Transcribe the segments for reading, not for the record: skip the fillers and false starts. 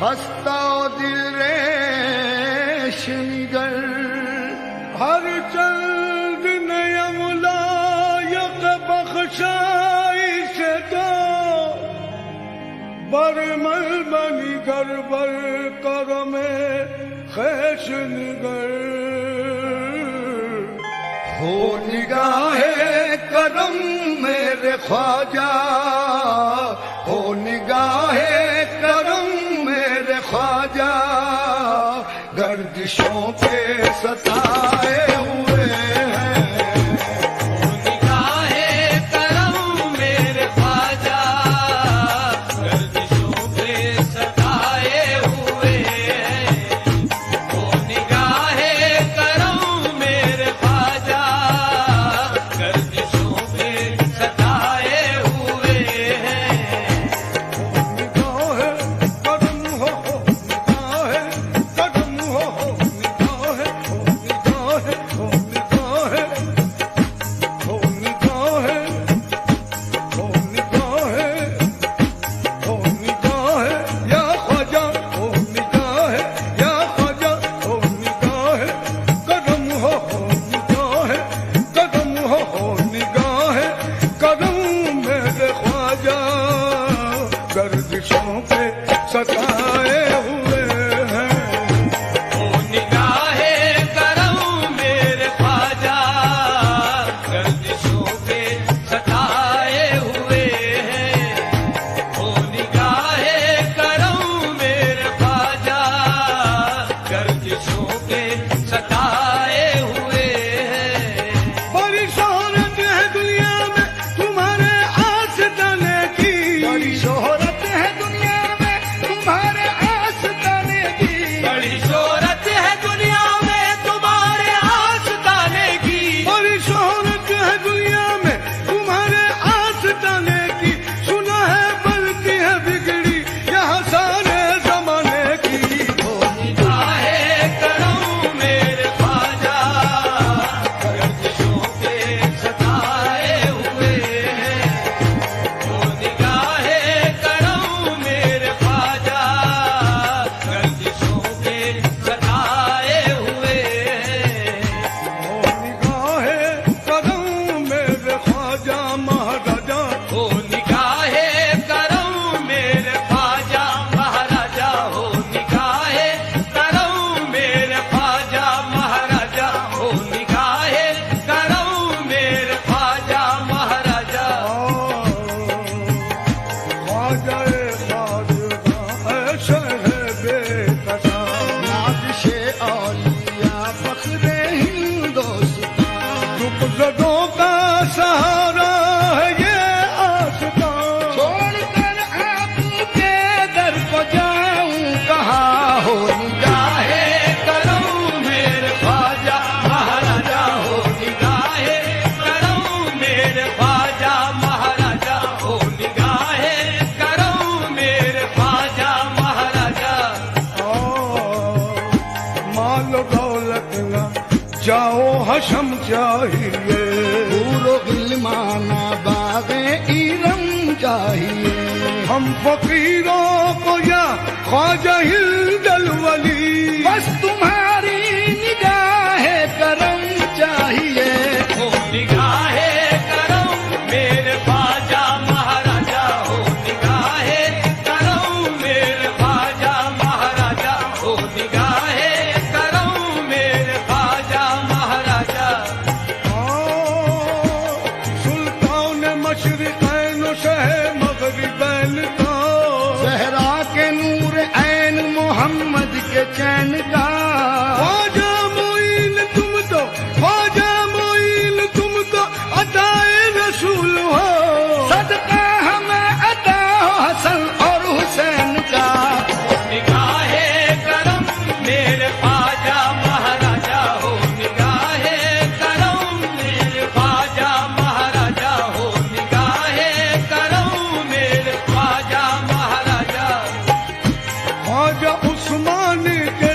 हस्ता दिल रेशनिगर हर चंद नयमुलायक बख्शाई से तो बरमल बनी कर बर कर में खैशनिगर हो निगाहे करम मेरे ख्वाजा हो निगाहे करम मेरे ख्वाजा गर्दिशों के सताए हुए हैं हो निगाहे करम मेरे ख्वाजा गर्दिशों के सताए हुए हैं हो निगाहे करम मेरे ख्वाजा गर्दिशों के सताए हुए हैं निगाहे करम हो निगाहे करम हो निगाहे हो निगाहे हो निगाहे हो निगाहे हो निगाहे या ख्वाजा हो निगाहे या ख्वाजा हो निगाहे करम हो निगाहे करम हो निगाहे करम मेरे ख्वाजा गर्दिशों के सताए हुए हैं हो निगाहे करम मेरे ख्वाजा गर्दिशों के सताए हुए हैं हो निगाहे करम मेरे ख्वाजा गर्दिशों के सताए हुए हैं बड़ी शोहरत है दुनिया में तुम्हारे आस्ताने की बड़ी शोहरत है दुनिया में तुम्हारे आस्ताने की बड़ी शोहरत है दुनिया में तुम्हारे आस्ताने की बड़ी शोहरत है दुनिया में तुम्हारे आस्ताने की सुना है बनती है बिगड़ी यहाँ सारे जमाने की हो निगाहे करम मेरे ख्वाजा गर्दिशों के सताए हुए हैं हो निगाहे करम मेरे ख्वाजा गर्दिशों के सताए हुए हैं हो निगाहे करम मेरे ख्वाजा महाराजा हो निगाहे करम मेरे ख्वाजा महाराजा हो निगाहे करम मेरे ख्वाजा महाराजा हो निगाहे करम मेरे ख्वाजा महाराजा ख्वाजा शहर बेकसा नादिशे औलिया फख्रे हिंदुस्तान दुपज़दों का सहारा है ये आस्था छोड़कर आपके दर को जाऊं कहाँ हो निगाहे करम मेरे ख्वाजा महाराजा हो निगाहे करम मेरे ख्वाजा महाराजा हो निगाहे करम मेरे ख्वाजा महाराजा माल दौलत ना जाओ हशम चाहिए पूरो गिलमाना बागे इरम चाहिए हम फकीरों को या ख्वाजा हिंदल वली बस तुम्हारी निगाहे करम चाहिए हो निगाहे करम मेरे ख्वाजा महाराजा हो निगाहे करम मेरे ख्वाजा महाराजा हो निगाहे करम मेरे ख्वाजा महाराजा सुल्तान मशरिकैन शह मगरिबैन का सहरा के नूर ऐन मोहम्मद के चैन का ख्वाजा मोइन तुम तो ख्वाजा मोइन तुम तो अताए रसूल हो सदका हमें अता हो हसन और हुसैन का निगाहे करम मेरे ख्वाजा महाराजा हो निगाहे करम मेरे ख्वाजा महाराजा हो निगाहे करम मेरे ख्वाजा महाराजा ख्वाजा उस्मान के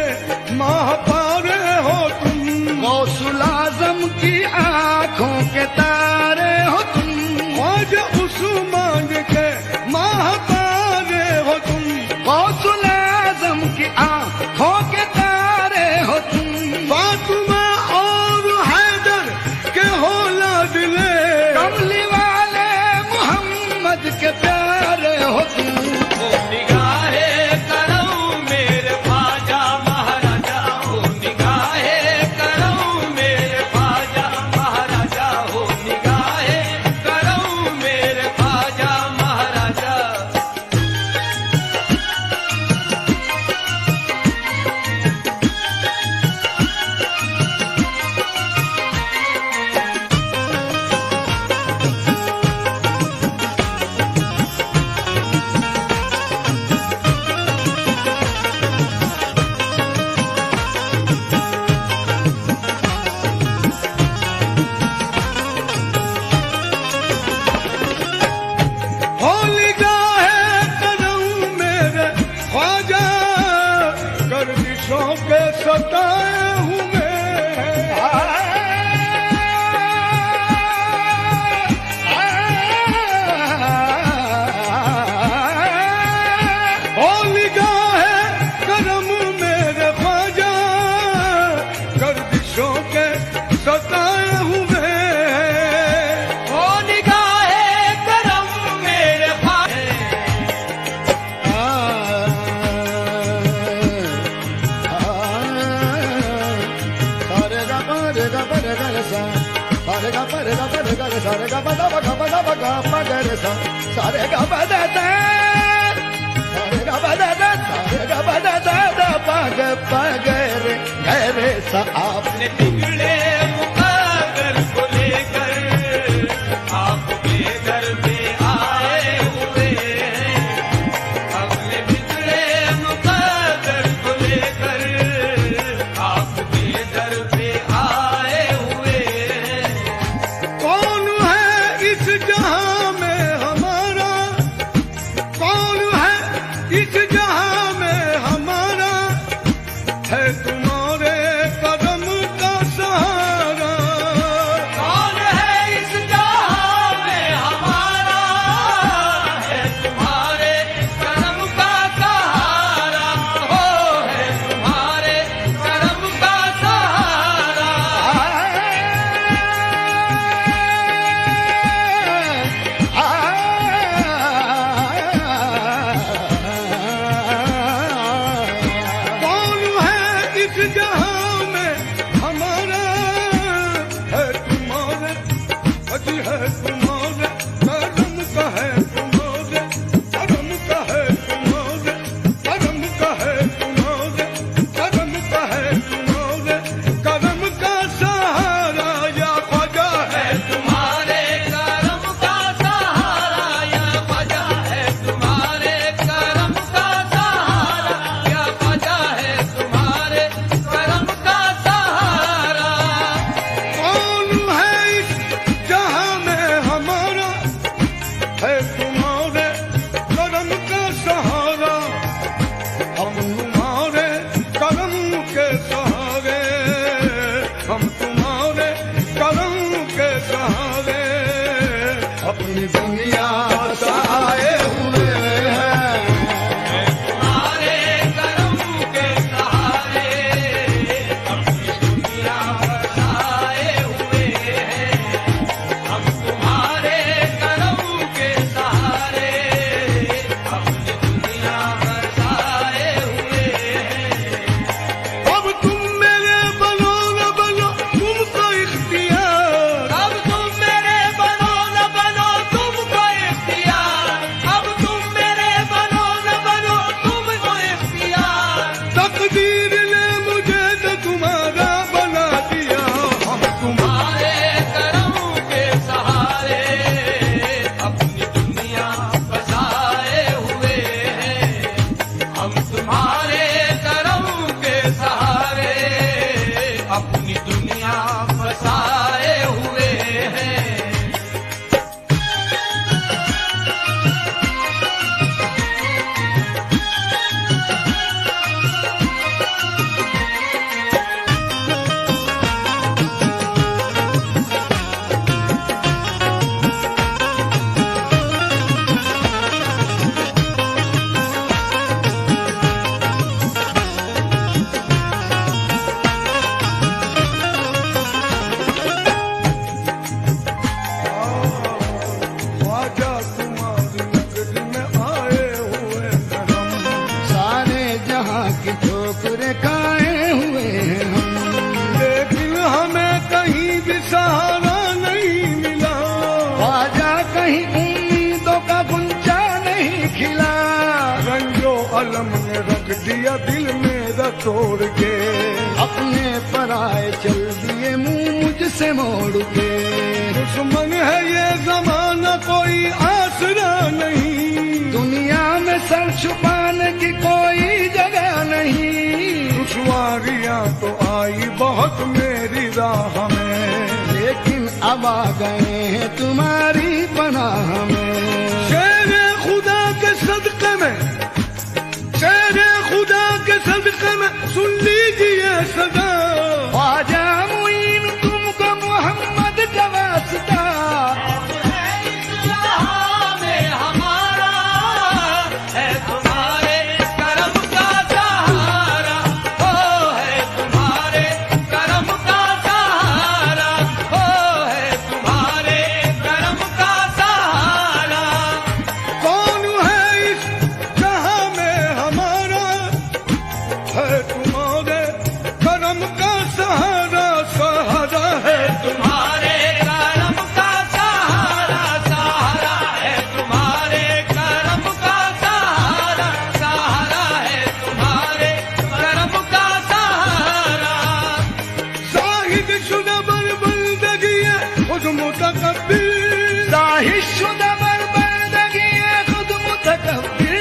महापारे हो तुम गौसुल आजम की आंखों के तारे हो तुम ख्वाजा उस्मान के महापारे हो तुम गौसुल रे गा रे गा रे सा रे गा मा दा गा मा दा गा मा गा रे सा सा रे गा मा दा दा सा रे गा मा दा दा सा रे गा मा दा दा दा पा गा रे सा आपने बिगड़े मुकद्दर को लेकर आपके दर पे आए हुए हैं। अपने बिगड़े मुकद्दर को लेकर आपके दर पे आए हुए हैं। कौन है इस जहां में हमारा, कौन है इस जहां में हमारा, है तुम्हारे कदम का सहारा। कौन है इस जहां में हमारा, है तुम्हारे करम का सहारा, हो है तुम्हारे करम का सहारा। कौन है इस जहां में हमारा, है तुम्हारे अजी है तुम्हारे करम का है तुम्हारे करम का है तुम्हारे करम का है तुम्हारे करम का है तुम्हारे करम का सहारा या ख्वाजा है तुम्हारे करम का सहारा या वजह है, तुम्हारे करम का सहारा या वजह है, तुम्हारे करम का सहारा। कौन है इस जहां में हमारा, है तुम्हारे करम का सहारा। हम तुम्हारे करम के सहारे, हम तुम्हारे करम के सहारे अपनी दुनिया बसाए हुए हैं। तुम्हारे करम के सहारे अपनी दुनिया बसाए हुए हैं। हम तुम्हारे करम के सहारे अपनी दुनिया बसाए हुए हैं। अब तुम मेरे बनो न बनो तुमको इख्तियार, अब तुम मेरे बनो न बनो तुमको इख्तियार, अब तुम मेरे बनो न बनो तुमको इख्तियार। तकदीर ने मुझे तो तुम्हारा बना दिया। हम तुम्हारे करम के सहारे अपनी दुनिया बसाए हुए हैं। हम तुम्हारे करम के सहारे अपनी दुनिया बसाए हुए हैं। ख्वाजा तुम्हारी नगरी में आए हुए हैं हम, सारे जहां की ठोकरें खाए हुए हैं हम। लेकिन हमें कहीं भी सहारा नहीं मिला। ख्वाजा कहीं उम्मीदों का गुंजा नहीं खिला। रंजो अलम ने रख दिया दिल मेरा तोड़ के, अपने पराए चल दिए मुंह मुझसे मोड़ के। दुश्मन है ये जमाना कोई आसरा नहीं। दुनिया में सर छुपाने की कोई जगह नहीं। दुश्वारियां तो आई बहुत मेरी राह में, लेकिन अब आ गए हैं तुम्हारी पनाह में। शेरे खुदा के सदक़े में, शेरे खुदा के सदक़े में सुन लीजिए सदा। ख्वाजा मुईन तुमको मोहम्मद का वास्ता। इस जहां में हमारा है तुम्हारे करम का सहारा, हो है तुम्हारे करम का सहारा, हो है तुम्हारे करम का सहारा। कौन है इस जहां में हमारा, है तुम्हारे करम का मुतकब्बिर साहिशुदा बर्बादगी खुद मुतकब्बिर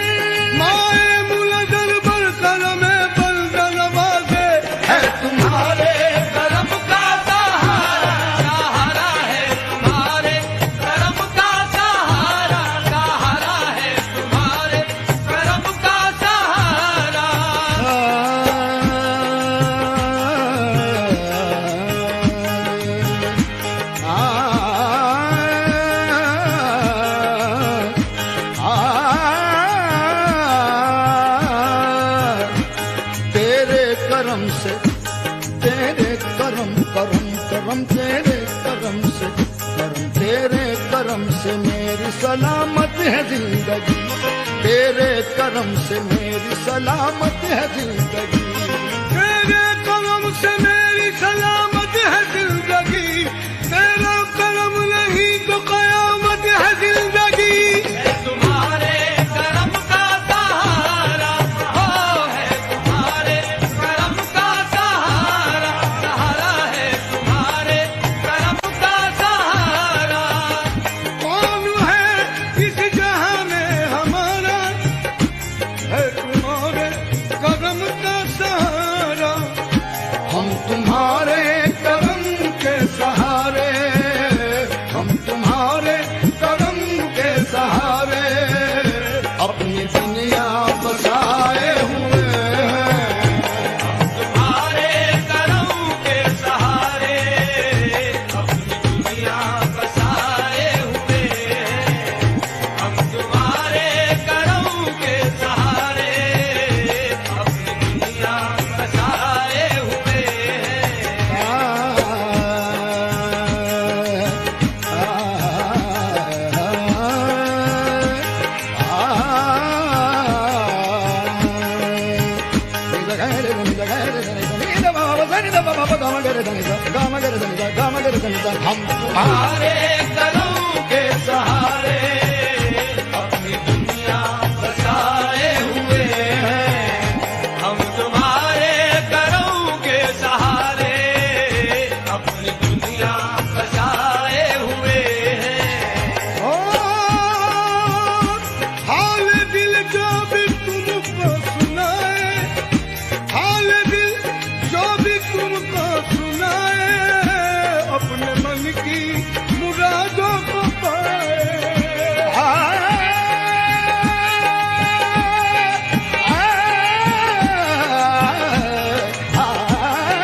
माए मुलजल बर करम बंदर नवाजे है तुम्हारे करम का सहारा सहारा है तुम्हारे करम का सहारा सहारा है तुम्हारे करम का सहारा तेरे करम से तेरे करम करम करम तेरे करम से करम तेरे करम से मेरी सलामत है जिंदगी तेरे करम से मेरी सलामत है जिंदगी तेरे करम से मेरी सलामत है जिंदगी तेरा करम नहीं तो कयामत है जिंदगी तुम्हारे करम का सहारा हो है तुम्हारे करम का सहारा सहारा है तुम्हारे करम का सहारा कौन है इस जहां में हमारा है तुम्हारे करम का सहारा हम तुम्हारे करम के सहारे हम तुम्हारे करम के सहारे अपनी दुनिया बसाए हुए हैं तुम्हारे करम के सहारे अपनी दुनिया बसाए हुए हम तुम्हारे करम के सहारे अपनी दुनिया बसाए हुए हम तुम्हारे करम के सहारे अपनी दुनिया बसाए हुए हैं हम तुम्हारे करम के सहारे अपनी दुनिया बसाए हुए हैं ओ हाल दिल जो भी तुमको सुनाए हाल दिल जो भी तुमको सुनाए अपने मन की मुरादों को पाए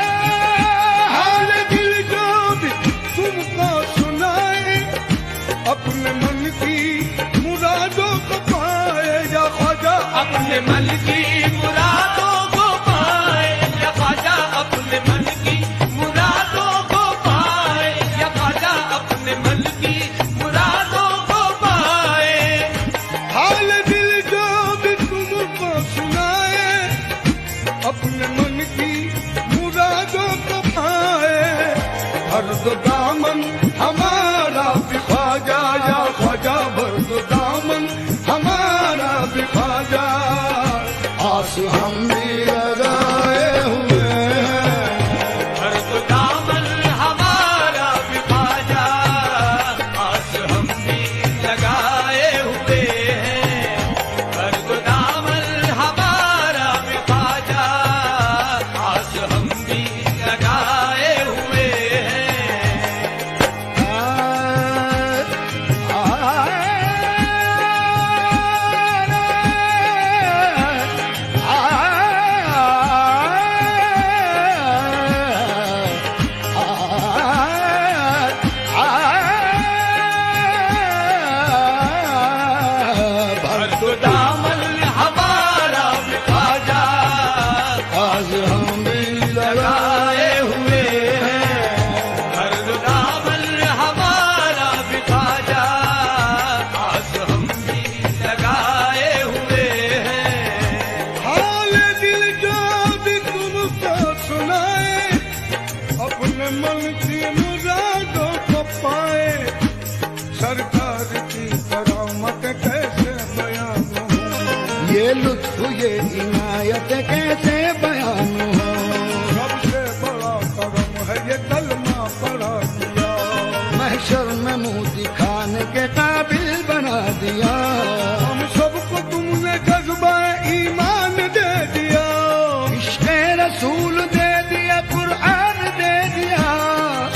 हाल दिल जो भी तुमको सुनाए अपने मन की मुरादों को पाए या ख्वाजा अपने मन की मुरादों को पाए या ख्वाजा अपने मन की मुरादों को पाए या ख्वाजा अपने मन की मुरादों को पाए हाल दिल जो भी तुमको सुनाए अपने मन की मुरादों को पाए हर दो दामन हमारा भी ख्वाजा या ख्वाजा भर दो दामन हमारा भी ख्वाजा आस हम भी लगाए हुए हैं हर तो दामन हमारा भी ख्वाजा आस हम भी लगाए हुए हैं हर तो दामन हमारा भी ख्वाजा आस हम भी लगाए हुए हैं हर तो दामन हमारा भी ख्वाजा आज हम भी लगाए हुए हैं हर तो दामन हमारा भी ख्वाजा आस हम भी लगाए हुए हैं हाल दिल जो भी तुमको सुनाए अपने मन की मुरादों को पाए सरकार की करामत कैसे बयान हो ये लुत्फ ये इनायत कैसे बयान हो सबसे बड़ा करम है ये कलमा पढ़ा दिया महशर में मुँह मुंह दिखाने के काबिल बना दिया। हम सबको तुमने जज्बा ईमान दे दिया। इश्क़े रसूल दे दिया, कुरान दे दिया।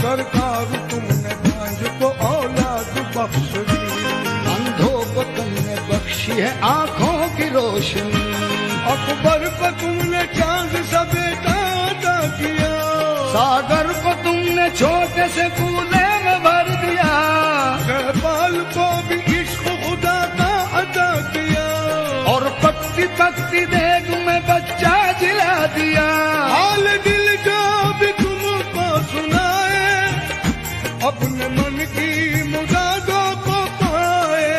सरकार तुमने बांझ को औलाद बख्श दी। अंधों को तुमने बख्शी है आंखों की रोशनी। अकबर को तुमने चांद सा बेटा अदा किया। सागर को तुमने छोटे से कूले में भर दिया। सहपाल को भी इश्क खुदा का अदा किया। और पकती पकती देग में बच्चा जिला दिया। हाल दिल जो भी तुमको सुनाए, अपने मन की मुरादों को पाए।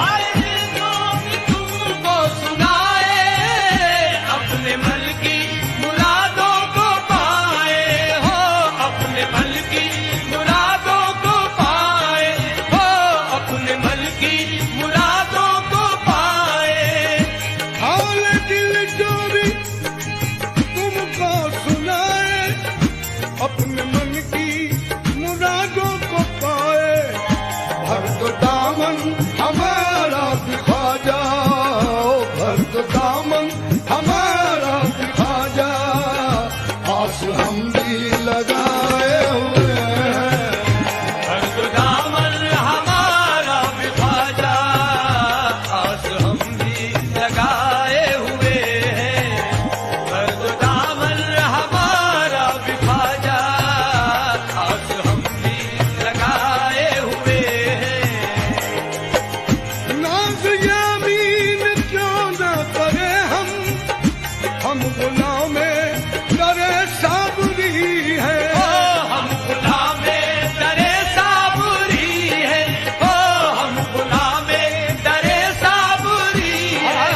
आए दिल जो भी तुमको सुनाए, अपने मन की मुरादों को पाए हो, अपने मन की मुरादों को पाए हो, अपने मन की मुरादों को पाए। हाल दिल जो भी तुमको सुनाए, अपने मन की मुरादों को पाए। भर दो दामन हमारा भी ख्वाजा, भर दो दामन हमारा भी ख्वाजा। आस हम भी लगाए हुए हैं। भर दो दामन हमारा भी ख्वाजा, आस हम भी लगाए हुए हैं। भर दो दामन हमारा भी ख्वाजा, आस हम भी लगाए हुए हैं। नाज यामीन क्यों न करे हम गुलामे करे साबरी है। ओ हम गुलामे दरे साबुरी है, ओ हम गुलामे दरे साबुरी है।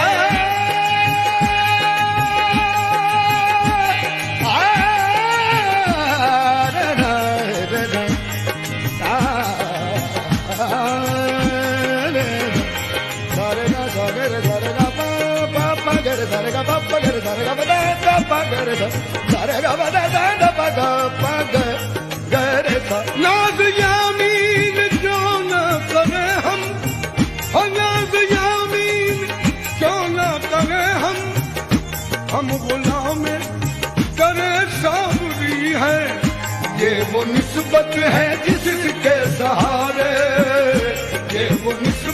नाज यामीन क्यों न करे हम, नाज यामीन क्यों न करे हम गुलामे करे साबरी है। ये वो निस्बत है जिसके सहारे, ये वो निस्बत